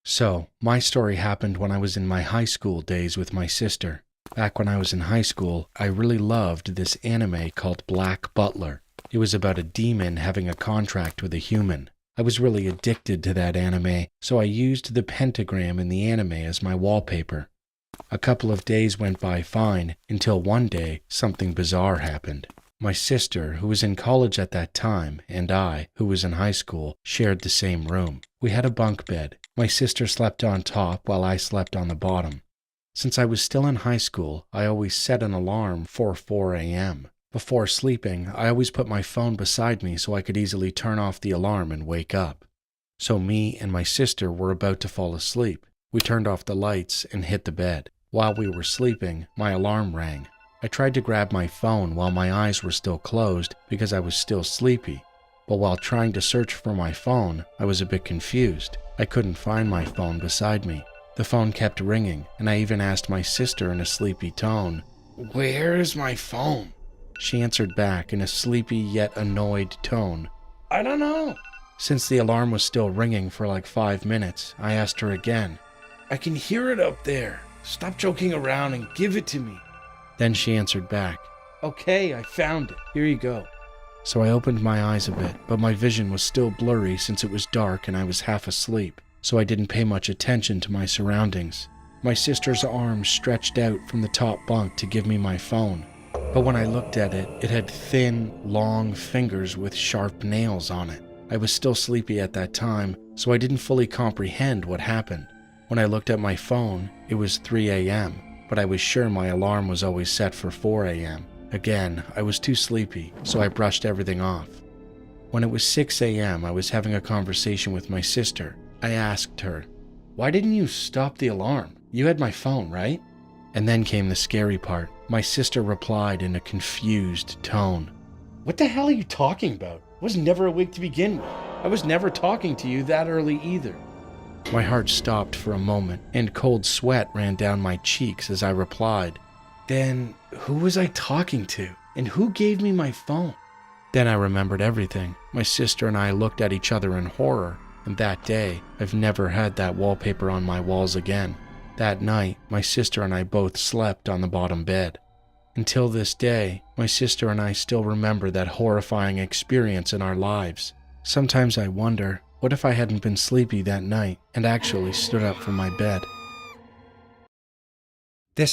So, my story happened when I was in my high school days with my sister. Back when I was in high school, I really loved this anime called Black Butler. It was about a demon having a contract with a human. I was really addicted to that anime, so I used the pentagram in the anime as my wallpaper. A couple of days went by fine, until one day something bizarre happened. My sister, who was in college at that time, and I, who was in high school, shared the same room. We had a bunk bed. My sister slept on top while I slept on the bottom. Since I was still in high school, I always set an alarm for 4 a.m. Before sleeping, I always put my phone beside me so I could easily turn off the alarm and wake up. So me and my sister were about to fall asleep. We turned off the lights and hit the bed. While we were sleeping, my alarm rang. I tried to grab my phone while my eyes were still closed because I was still sleepy. But while trying to search for my phone, I was a bit confused. I couldn't find my phone beside me. The phone kept ringing, and I even asked my sister in a sleepy tone, "Where is my phone?" She answered back in a sleepy yet annoyed tone, "I don't know." Since the alarm was still ringing for like 5 minutes, I asked her again, "I can hear it up there. Stop joking around and give it to me." Then she answered back, "Okay, I found it. Here you go." So I opened my eyes a bit, but my vision was still blurry since it was dark and I was half asleep, so I didn't pay much attention to my surroundings. My sister's arm stretched out from the top bunk to give me my phone, but when I looked at it, it had thin, long fingers with sharp nails on it. I was still sleepy at that time, so I didn't fully comprehend what happened. When I looked at my phone, it was 3 a.m., but I was sure my alarm was always set for 4 a.m. Again, I was too sleepy, so I brushed everything off. When it was 6 a.m., I was having a conversation with my sister. I asked her, "Why didn't you stop the alarm? You had my phone, right?" And then came the scary part. My sister replied in a confused tone, "What the hell are you talking about? I was never awake to begin with. I was never talking to you that early either." My heart stopped for a moment, and cold sweat ran down my cheeks as I replied, "Then who was I talking to? And who gave me my phone?" Then I remembered everything. My sister and I looked at each other in horror, and that day, I've never had that wallpaper on my walls again. That night, my sister and I both slept on the bottom bed. Until this day, my sister and I still remember that horrifying experience in our lives. Sometimes I wonder, what if I hadn't been sleepy that night and actually stood up from my bed?